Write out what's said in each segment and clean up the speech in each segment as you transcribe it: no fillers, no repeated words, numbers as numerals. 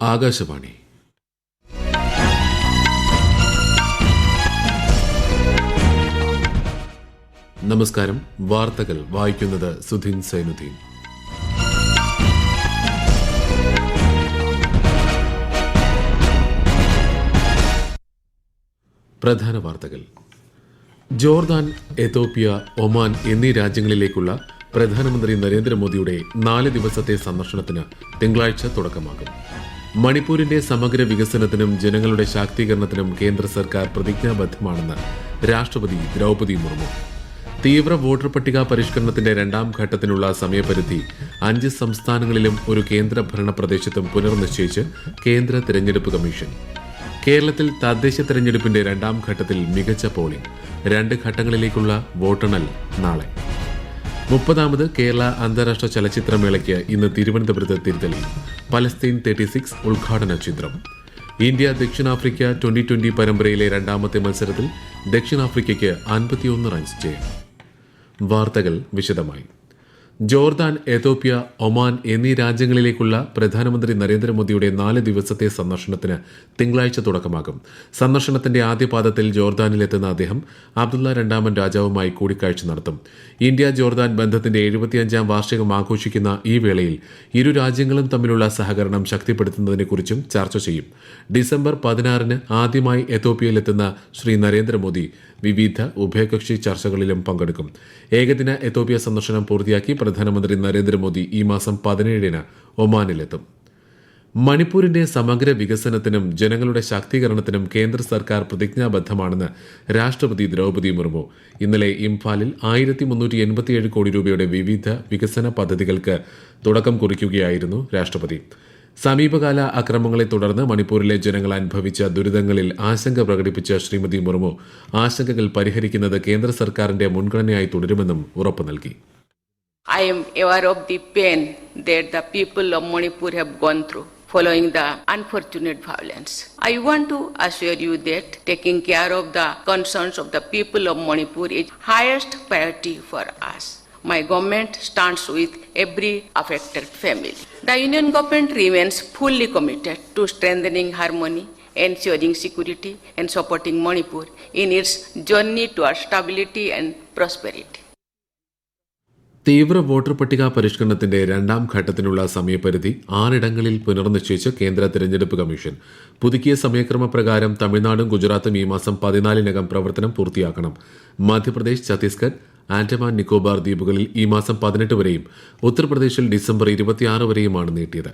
ആകാശവാണി. നമസ്കാരം. വാർത്തകൾ വായിക്കുന്നത് സുധീൻ സൈനുദ്ദീൻ. പ്രധാന വാർത്തകൾ. ജോർദാൻ, എത്യോപ്യ, ഒമാൻ എന്നീ രാജ്യങ്ങളിലേക്കുള്ള പ്രധാനമന്ത്രി നരേന്ദ്രമോദിയുടെ 4 ദിവസത്തെ സന്ദർശനത്തിന് തിങ്കളാഴ്ച തുടക്കമാകും. മണിപ്പൂരിന്റെ സമഗ്ര വികസനത്തിനും ജനങ്ങളുടെ ശാക്തീകരണത്തിനും കേന്ദ്ര സർക്കാർ പ്രതിജ്ഞാബദ്ധമാണെന്ന് രാഷ്ട്രപതി ദ്രൌപദി മുർമു. തീവ്ര വോട്ടർ പട്ടിക പരിഷ്കരണത്തിന്റെ 2ാം ഘട്ടത്തിനുള്ള സമയപരിധി 5 സംസ്ഥാനങ്ങളിലും ഒരു കേന്ദ്രഭരണ പ്രദേശത്തും പുനർനിശ്ചയിച്ച് കേന്ദ്ര തെരഞ്ഞെടുപ്പ് കമ്മീഷൻ. കേരളത്തിൽ തദ്ദേശ തെരഞ്ഞെടുപ്പിന്റെ 2ാം ഘട്ടത്തിൽ മികച്ച പോളിംഗ്. 2 ഘട്ടങ്ങളിലേക്കുള്ള വോട്ടെണ്ണൽ നാളെ. 30ാമത് കേരള അന്താരാഷ്ട്ര ചലച്ചിത്രമേളയ്ക്ക് ഇന്ന് തിരുവനന്തപുരത്ത് തിരിതെളി. പലസ്തീൻ 36 ഉദ്ഘാടന ചിത്രം. ഇന്ത്യ ദക്ഷിണാഫ്രിക്ക T20 പരമ്പരയിലെ 2ാമത്തെ മത്സരത്തിൽ ദക്ഷിണാഫ്രിക്കയ്ക്ക് 51 റൺസ് ജയം. വാർത്തകൾ വിശദമായി. ജോർദാൻ, എത്യോപ്യ, ഒമാൻ എന്നീ രാജ്യങ്ങളിലേക്കുള്ള പ്രധാനമന്ത്രി നരേന്ദ്രമോദിയുടെ 4 ദിവസത്തെ സന്ദർശനത്തിന് തിങ്കളാഴ്ച തുടക്കമാകും. സന്ദർശനത്തിന്റെ ആദ്യപാദത്തിൽ ജോർദാനിലെത്തുന്ന അദ്ദേഹം അബ്ദുള്ള 2ാമൻ രാജാവുമായി കൂടിക്കാഴ്ച നടത്തും. ഇന്ത്യ ജോർദാൻ ബന്ധത്തിന്റെ 75ാം വാർഷികം ആഘോഷിക്കുന്ന ഈ വേളയിൽ ഇരു രാജ്യങ്ങളും തമ്മിലുള്ള സഹകരണം ശക്തിപ്പെടുത്തുന്നതിനെക്കുറിച്ചും ചർച്ച ചെയ്യും. ഡിസംബർ 16-ന് ആദ്യമായി എത്യോപ്യയിലെത്തുന്ന ശ്രീ നരേന്ദ്രമോദി വിവിധ ഉഭയകക്ഷി ചർച്ചകളിലും പങ്കെടുക്കും. ഏകദിന എത്യോപ്യ സന്ദർശനം പൂർത്തിയാക്കി പ്രധാനമന്ത്രി നരേന്ദ്രമോദി ഈ മാസം 17-ന് ഒമാനിലെത്തും. മണിപ്പൂരിന്റെ സമഗ്ര വികസനത്തിനും ജനങ്ങളുടെ ശാക്തീകരണത്തിനും കേന്ദ്ര സർക്കാർ പ്രതിജ്ഞാബദ്ധമാണെന്ന് രാഷ്ട്രപതി ദ്രൌപദി മുർമു. ഇന്നലെ ഇംഫാലിൽ 1387 കോടി രൂപയുടെ വിവിധ വികസന പദ്ധതികൾക്ക് തുടക്കം കുറിക്കുകയായിരുന്നു രാഷ്ട്രപതി. സമീപകാല അക്രമങ്ങളെ തുടർന്ന് മണിപ്പൂരിലെ ജനങ്ങൾ അനുഭവിച്ച ദുരിതങ്ങളിൽ ആശങ്ക പ്രകടിപ്പിച്ച ശ്രീമതി മുർമു ആശങ്കകൾ പരിഹരിക്കുന്നത് കേന്ദ്ര സർക്കാരിന്റെ മുൻഗണനയായി തുടരുമെന്നും ഉറപ്പു നൽകി. I am aware of the pain that the people of Manipur have gone through following the unfortunate violence. I want to assure you that taking care of the concerns of the people of Manipur is highest priority for us. My government stands with every affected family. The Union government remains fully committed to strengthening harmony, ensuring security and supporting Manipur in its journey towards stability and prosperity. തീവ്ര voter പട്ടിക പരിഷ്കരണത്തിന്റെ 2ാം ഘട്ടത്തിനുള്ള സമയപരിധി 6 ഇടങ്ങളിൽ പുനർനിശ്ചയിച്ച് കേന്ദ്ര തെരഞ്ഞെടുപ്പ് commission. പുതുക്കിയ സമയക്രമപ്രകാരം തമിഴ്നാടും ഗുജറാത്തും ഈ മാസം 14-നകം പ്രവർത്തനം പൂർത്തിയാക്കണം. മധ്യപ്രദേശ്, ഛത്തീസ്ഗഡ്, ആൻഡമാൻ നിക്കോബാർ ദ്വീപുകളിൽ ഈ മാസം 18 വരെയും ഉത്തർപ്രദേശിൽ ഡിസംബർ 26 വരെയുമാണ് നീട്ടിയത്.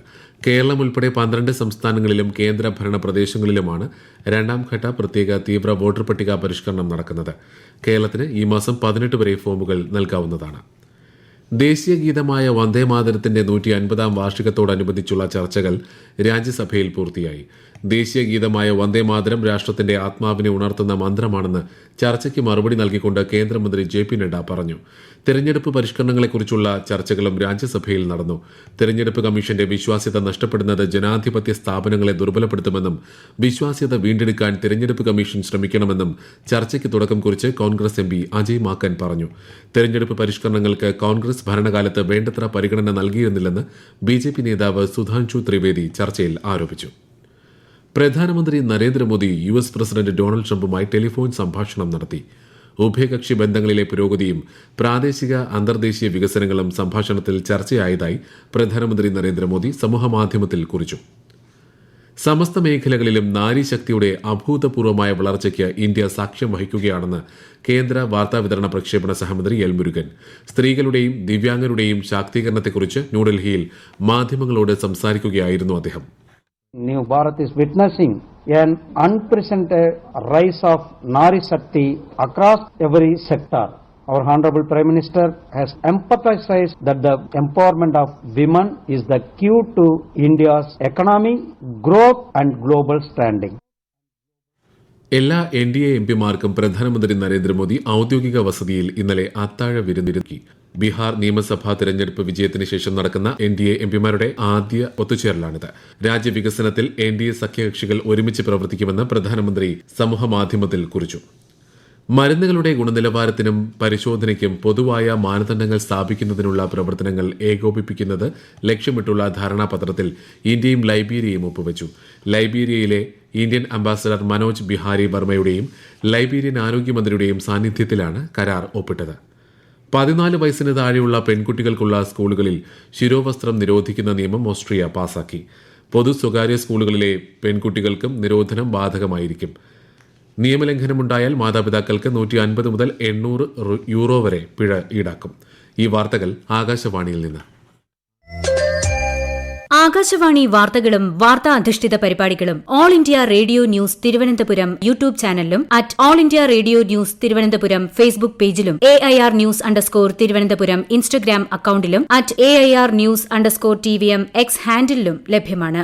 കേരളം ഉൾപ്പെടെ 12 സംസ്ഥാനങ്ങളിലും കേന്ദ്രഭരണ പ്രദേശങ്ങളിലുമാണ് 2ാം ഘട്ട പ്രത്യേക തീവ്ര വോട്ടർ പട്ടിക പരിഷ്കരണം നടക്കുന്നത്. കേരളത്തിന് ഈ മാസം 18 വരെ ഫോമുകൾ നൽകാവുന്നതാണ്. ദേശീയ ഗീതമായ വന്ദേമാതരത്തിന്റെ 150ാം വാർഷികത്തോടനുബന്ധിച്ചുള്ള ചർച്ചകൾ രാജ്യസഭയിൽ പൂർത്തിയായി. ദേശീയ ഗീതമായ വന്ദേമാതരം രാഷ്ട്രത്തിന്റെ ആത്മാവിനെ ഉണർത്തുന്ന മന്ത്രമാണെന്ന് ചർച്ചയ്ക്ക് മറുപടി നൽകിക്കൊണ്ട് കേന്ദ്രമന്ത്രി JP നഡ്ഡ പറഞ്ഞു. തെരഞ്ഞെടുപ്പ് പരിഷ്കരണങ്ങളെക്കുറിച്ചുള്ള ചർച്ചകളും രാജ്യസഭയിൽ നടന്നു. തെരഞ്ഞെടുപ്പ് കമ്മീഷന്റെ വിശ്വാസ്യത നഷ്ടപ്പെടുന്നത് ജനാധിപത്യ സ്ഥാപനങ്ങളെ ദുർബലപ്പെടുത്തുമെന്നും വിശ്വാസ്യത വീണ്ടെടുക്കാൻ തെരഞ്ഞെടുപ്പ് കമ്മീഷൻ ശ്രമിക്കണമെന്നും ചർച്ചയ്ക്ക് തുടക്കം കുറിച്ച് കോൺഗ്രസ് MP അജയ് മാക്കൻ പറഞ്ഞു. തെരഞ്ഞെടുപ്പ് പരിഷ്കരണങ്ങൾക്ക് കോൺഗ്രസ് ഭരണകാലത്ത് വേണ്ടത്ര പരിഗണന നൽകിയിരുന്നില്ലെന്ന് BJP നേതാവ് സുധാൻഷു ത്രിവേദി ചർച്ചയിൽ ആരോപിച്ചു. പ്രധാനമന്ത്രി Narendra Modi US president Donald ട്രംപുമായി telephone സംഭാഷണം നടത്തി. ഉഭയകക്ഷി ബന്ധങ്ങളിലെ പുരോഗതിയും പ്രാദേശിക അന്തർദേശീയ വികസനങ്ങളും സംഭാഷണത്തിൽ ചർച്ചയായതായി പ്രധാനമന്ത്രി നരേന്ദ്രമോദി സമൂഹമാധ്യമത്തിൽ കുറിച്ചു. സമസ്ത മേഖലകളിലും നാരീശക്തിയുടെ അഭൂതപൂർവമായ വളർച്ചയ്ക്ക് ഇന്ത്യ സാക്ഷ്യം വഹിക്കുകയാണെന്ന് കേന്ദ്ര വാർത്താവിതരണ പ്രക്ഷേപണ സഹമന്ത്രി എൽ മുരുകൻ. സ്ത്രീകളുടെയും ദിവ്യാംഗരുടെയും ശാക്തീകരണത്തെക്കുറിച്ച് ന്യൂഡൽഹിയിൽ മാധ്യമങ്ങളോട് സംസാരിക്കുകയായിരുന്നു അദ്ദേഹം. New Bharat is witnessing an unprecedented rise of Nari Shakti across every sector. Our Honorable Prime Minister has emphasized that the empowerment of women is the key to India's economy, growth and global standing. എല്ലാ NDA MPമാർക്കും പ്രധാനമന്ത്രി നരേന്ദ്രമോദി ഔദ്യോഗിക വസതിയിൽ ഇന്നലെ അത്താഴ വിരുന്നൊരുക്കി. ബീഹാർ നിയമസഭാ തെരഞ്ഞെടുപ്പ് വിജയത്തിന് ശേഷം നടക്കുന്ന NDA MPമാരുടെ ആദ്യ ഒത്തുചേരലാണിത്. രാജ്യവികസനത്തിൽ NDA സഖ്യകക്ഷികൾ ഒരുമിച്ച് പ്രവർത്തിക്കുമെന്ന് പ്രധാനമന്ത്രി സമൂഹമാധ്യമത്തിൽ കുറിച്ചു. മരുന്നുകളുടെ ഗുണനിലവാരത്തിനും പരിശോധനയ്ക്കും പൊതുവായ മാനദണ്ഡങ്ങൾ സ്ഥാപിക്കുന്നതിനുള്ള പ്രവർത്തനങ്ങൾ ഏകോപിപ്പിക്കുന്നത് ലക്ഷ്യമിട്ടുള്ള ധാരണാപത്രത്തിൽ ഇന്ത്യയും ലൈബീരിയയും ഒപ്പുവച്ചു. ലൈബീരിയയിലെ ഇന്ത്യൻ അംബാസഡർ മനോജ് ബിഹാരി വർമ്മയുടെയും ലൈബീരിയൻ ആരോഗ്യമന്ത്രിയുടെയും സാന്നിധ്യത്തിലാണ് കരാർ ഒപ്പിട്ടത്. 14 വയസ്സിന് താഴെയുള്ള പെൺകുട്ടികൾക്കുള്ള സ്കൂളുകളിൽ ശിരോവസ്ത്രം നിരോധിക്കുന്ന നിയമം ഓസ്ട്രിയ പാസാക്കി. പൊതു സ്വകാര്യ സ്കൂളുകളിലെ പെൺകുട്ടികൾക്കും നിരോധനം ബാധകമായിരിക്കും. നിയമലംഘനമുണ്ടായാൽ മാതാപിതാക്കൾക്ക് 150 മുതൽ 800 യൂറോ വരെ പിഴ ഈടാക്കും. ഈ വാർത്തകൾ ആകാശവാണിയിൽ നിന്ന്. ആകാശവാണി വാർത്തകളും വാർത്താ അധിഷ്ഠിത പരിപാടികളും all India radio news Thiruvananthapuram YouTube ചാനലിലും @all India radio news Thiruvananthapuram Facebook പേജിലും AIR ന്യൂസ് തിരുവനന്തപുരം ഇൻസ്റ്റഗ്രാം അക്കൌണ്ടിലും @AIR ന്യൂസ് TVM X ഹാൻഡിലും ലഭ്യമാണ്.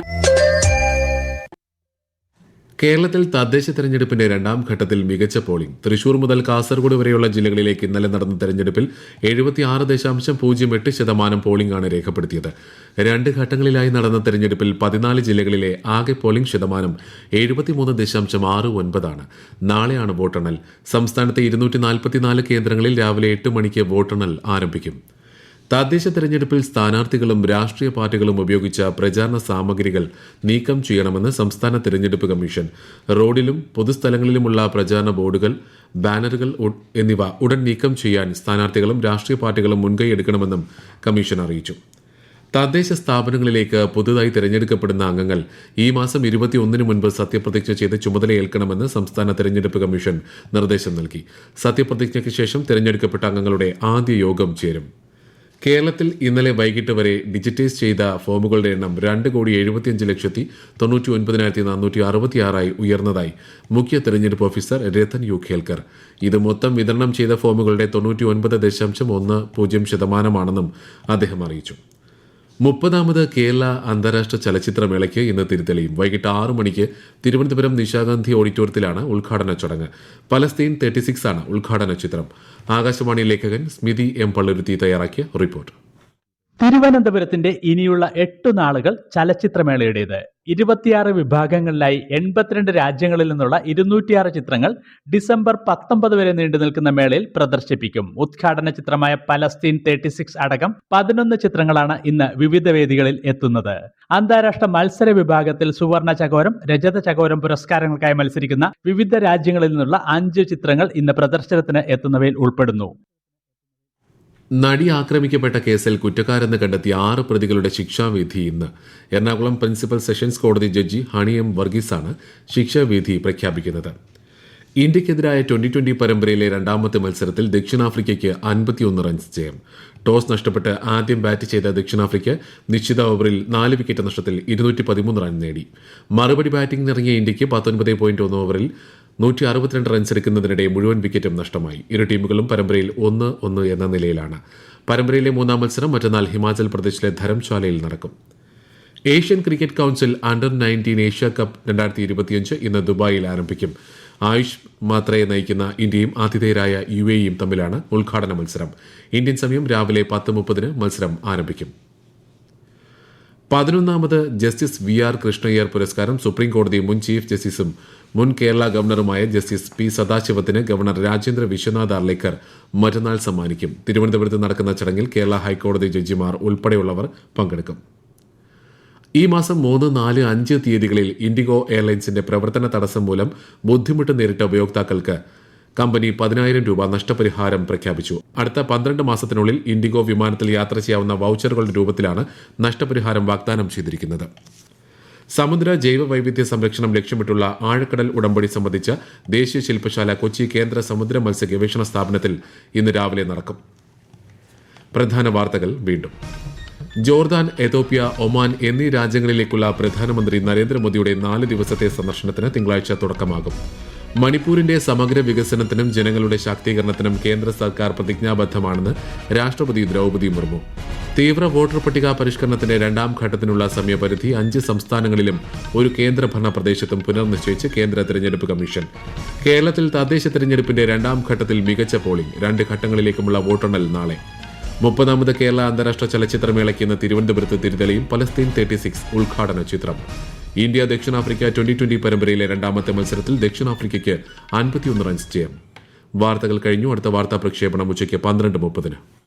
കേരളത്തിൽ തദ്ദേശ തെരഞ്ഞെടുപ്പിന്റെ രണ്ടാം ഘട്ടത്തിൽ മികച്ച പോളിംഗ്. തൃശൂർ മുതൽ കാസർഗോഡ് വരെയുള്ള ജില്ലകളിലേക്ക് ഇന്നലെ നടന്ന തെരഞ്ഞെടുപ്പിൽ 76.08% പോളിംഗാണ് രേഖപ്പെടുത്തിയത്. 2 ഘട്ടങ്ങളിലായി നടന്ന തെരഞ്ഞെടുപ്പിൽ 14 ജില്ലകളിലെ ആകെ പോളിംഗ് ശതമാനം 73.69%. നാളെയാണ് വോട്ടെണ്ണൽ. സംസ്ഥാനത്തെ 244 കേന്ദ്രങ്ങളിൽ രാവിലെ 8 മണിക്ക് വോട്ടെണ്ണൽ ആരംഭിക്കും. തദ്ദേശ തെരഞ്ഞെടുപ്പിൽ സ്ഥാനാർത്ഥികളും രാഷ്ട്രീയ പാർട്ടികളും ഉപയോഗിച്ച പ്രചാരണ സാമഗ്രികൾ നീക്കം ചെയ്യണമെന്ന് സംസ്ഥാന തെരഞ്ഞെടുപ്പ് കമ്മീഷൻ. റോഡിലും പൊതുസ്ഥലങ്ങളിലുമുള്ള പ്രചാരണ ബോർഡുകൾ, ബാനറുകൾ എന്നിവ ഉടൻ നീക്കം ചെയ്യാൻ സ്ഥാനാർത്ഥികളും രാഷ്ട്രീയ പാർട്ടികളും മുൻകൈയെടുക്കണമെന്നും കമ്മീഷൻ അറിയിച്ചു. തദ്ദേശ സ്ഥാപനങ്ങളിലേക്ക് പുതുതായി തെരഞ്ഞെടുക്കപ്പെടുന്ന അംഗങ്ങൾ ഈ മാസം 21 മുൻപ് സത്യപ്രതിജ്ഞ ചെയ്ത് ചുമതലയേൽക്കണമെന്ന് സംസ്ഥാന തെരഞ്ഞെടുപ്പ് കമ്മീഷൻ നിർദ്ദേശം നൽകി. സത്യപ്രതിജ്ഞയ്ക്ക് ശേഷം തെരഞ്ഞെടുക്കപ്പെട്ട അംഗങ്ങളുടെ ആദ്യ യോഗം ചേരും. കേരളത്തിൽ ഇന്നലെ വൈകിട്ട് വരെ ഡിജിറ്റൈസ് ചെയ്ത ഫോമുകളുടെ എണ്ണം 2,75,99,466 ഉയർന്നതായി മുഖ്യ തെരഞ്ഞെടുപ്പ് ഓഫീസർ രത്തൻ യു ഖേൽക്കർ. ഇത് മൊത്തം വിതരണം ചെയ്ത ഫോമുകളുടെ 99.10% അദ്ദേഹം അറിയിച്ചു. 30ാമത് കേരള അന്താരാഷ്ട്ര ചലച്ചിത്രമേളയ്ക്ക് ഇന്ന് തിരിതെളിയും. വൈകിട്ട് 6 മണിക്ക് തിരുവനന്തപുരം നിശാഗാന്ധി ഓഡിറ്റോറിയത്തിലാണ് ഉദ്ഘാടന ചടങ്ങ്. പലസ്തീൻ 36 ആണ് ഉദ്ഘാടന ചിത്രം. ആകാശവാണി ലേഖകൻ സ്മിതി M. പള്ളുരുത്തി തയ്യാറാക്കിയ റിപ്പോർട്ട്. തിരുവനന്തപുരത്തിന്റെ ഇനിയുള്ള 8 നാളുകൾ ചലച്ചിത്രമേളയുടേത്. 26 വിഭാഗങ്ങളിലായി 82 രാജ്യങ്ങളിൽ നിന്നുള്ള 206 ചിത്രങ്ങൾ ഡിസംബർ 19 വരെ നീണ്ടു നിൽക്കുന്ന മേളയിൽ പ്രദർശിപ്പിക്കും. ഉദ്ഘാടന ചിത്രമായ പലസ്തീൻ 36 അടക്കം 11 ചിത്രങ്ങളാണ് ഇന്ന് വിവിധ വേദികളിൽ എത്തുന്നത്. അന്താരാഷ്ട്ര മത്സര വിഭാഗത്തിൽ സുവർണ ചകോരം, രജത ചകോരം പുരസ്കാരങ്ങൾക്കായി മത്സരിക്കുന്ന വിവിധ രാജ്യങ്ങളിൽ നിന്നുള്ള 5 ചിത്രങ്ങൾ ഇന്ന് പ്രദർശനത്തിന് എത്തുന്നവയിൽ ഉൾപ്പെടുന്നു. നടി ആക്രമിക്കപ്പെട്ട കേസിൽ കുറ്റക്കാരെന്ന് കണ്ടെത്തിയ 6 പ്രതികളുടെ ശിക്ഷാവിധി ഇന്ന്. എറണാകുളം പ്രിൻസിപ്പൽ സെഷൻസ് കോടതി ജഡ്ജി ഹണി M. വർഗീസാണ് ശിക്ഷാവിധി പ്രഖ്യാപിക്കുന്നത്. ഇന്ത്യക്കെതിരായ 2020 പരമ്പരയിലെ രണ്ടാമത്തെ മത്സരത്തിൽ ദക്ഷിണാഫ്രിക്കയ്ക്ക് 51 റൺസ് ജയം. ടോസ് നഷ്ടപ്പെട്ട് ആദ്യം ബാറ്റ് ചെയ്ത ദക്ഷിണാഫ്രിക്ക നിശ്ചിത ഓവറിൽ 4 വിക്കറ്റ് നഷ്ടത്തിൽ 213 റൺ നേടി. മറുപടി ബാറ്റിംഗിനിറങ്ങിയ ഇന്ത്യക്ക് 19.1 ഓവറിൽ 162 റൺസ് എടുക്കുന്നതിനിടെ മുഴുവൻ വിക്കറ്റും നഷ്ടമായി. ഇരു ടീമുകളും പരമ്പരയിൽ 1-1 എന്ന നിലയിലാണ്. പരമ്പരയിലെ 3ാം മത്സരം മറ്റന്നാൾ ഹിമാചൽ പ്രദേശിലെ ധരംശാലയിൽ നടക്കും. Asian cricket council under nineteen Asia cup 2025 ഇന്ന് ദുബായിൽ ആരംഭിക്കും. ആയുഷ് മാത്രയെ നയിക്കുന്ന ഇന്ത്യയും ആതിഥേയരായ UAEയും തമ്മിലാണ് ഉദ്ഘാടന മത്സരം. ഇന്ത്യൻ സമയം രാവിലെ 10:30 മത്സരം ആരംഭിക്കും. 11ാമത് ജസ്റ്റിസ് VR കൃഷ്ണയ്യർ പുരസ്കാരം സുപ്രീം കോടതി മുൻ ചീഫ് ജസ്റ്റിസും മുൻ കേരള ഗവർണറുമായ ജസ്റ്റിസ് P. സദാശിവത്തിന് ഗവർണർ രാജേന്ദ്ര വിശ്വനാഥ് അർലേക്കർ മറ്റന്നാൾ സമ്മാനിക്കും. തിരുവനന്തപുരത്ത് നടക്കുന്ന ചടങ്ങിൽ കേരള ഹൈക്കോടതി ജഡ്ജിമാർ ഉൾപ്പെടെയുള്ളവർ പങ്കെടുക്കും. ഈ മാസം 3, 4, 5 തീയതികളിൽ ഇൻഡിഗോ എയർലൈൻസിന്റെ പ്രവർത്തന തടസ്സം മൂലം ബുദ്ധിമുട്ട് നേരിട്ട ഉപയോക്താക്കൾക്ക് കമ്പനി 10,000 രൂപ നഷ്ടപരിഹാരം പ്രഖ്യാപിച്ചു. അടുത്ത 12 മാസത്തിനുള്ളിൽ ഇൻഡിഗോ വിമാനത്തിൽ യാത്ര ചെയ്യാവുന്ന വൌച്ചറുകളുടെ രൂപത്തിലാണ് നഷ്ടപരിഹാരം വാഗ്ദാനം ചെയ്തിരിക്കുന്നത്. സമുദ്ര ജൈവ വൈവിധ്യ സംരക്ഷണം ലക്ഷ്യമിട്ടുള്ള ആഴക്കടൽ ഉടമ്പടി സംബന്ധിച്ച ദേശീയ ശില്പശാല കൊച്ചി കേന്ദ്ര സമുദ്ര മത്സ്യ ഗവേഷണ സ്ഥാപനത്തിൽ ഇന്ന് രാവിലെ നടക്കും. പ്രധാന വാർത്തകൾ വീണ്ടും. ജോർദാൻ, എതോപ്യ, ഒമാൻ എന്നീ രാജ്യങ്ങളിലേക്കുള്ള പ്രധാനമന്ത്രി നരേന്ദ്രമോദിയുടെ 4 ദിവസത്തെ സന്ദർശനത്തിന് തിങ്കളാഴ്ച തുടക്കമാകും. മണിപ്പൂരിന്റെ സമഗ്ര വികസനത്തിനും ജനങ്ങളുടെ ശാക്തീകരണത്തിനും കേന്ദ്ര സർക്കാർ പ്രതിജ്ഞാബദ്ധമാണെന്ന് രാഷ്ട്രപതി ദ്രൌപദി മുർമു. തീവ്ര വോട്ടർ പട്ടിക പരിഷ്കരണത്തിന്റെ 2ാം ഘട്ടത്തിനുള്ള സമയപരിധി 5 സംസ്ഥാനങ്ങളിലും ഒരു കേന്ദ്രഭരണ പ്രദേശത്തും പുനർനിശ്ചയിച്ച് കേന്ദ്ര തെരഞ്ഞെടുപ്പ് കമ്മീഷൻ. കേരളത്തിൽ തദ്ദേശ തെരഞ്ഞെടുപ്പിന്റെ 2ാം ഘട്ടത്തിൽ മികച്ച പോളിംഗ്. 2 ഘട്ടങ്ങളിലേക്കുമുള്ള വോട്ടെണ്ണൽ നാളെ. 30ാമത് കേരള അന്താരാഷ്ട്ര ചലച്ചിത്രമേളയ്ക്ക് ഇന്ന് തിരുവനന്തപുരത്ത് തിരിതെളിയും. പലസ്തീൻ 36 ഉദ്ഘാടന ചിത്രം. ഇന്ത്യ ദക്ഷിണാഫ്രിക്ക 2020 പരമ്പരയിലെ 2ാമത്തെ മത്സരത്തിൽ ദക്ഷിണാഫ്രിക്കയ്ക്ക് 51 റൺസ് ജയം. വാർത്തകൾ കഴിഞ്ഞു. അടുത്ത വാർത്താ പ്രക്ഷേപണം ഉച്ചയ്ക്ക് 12:30.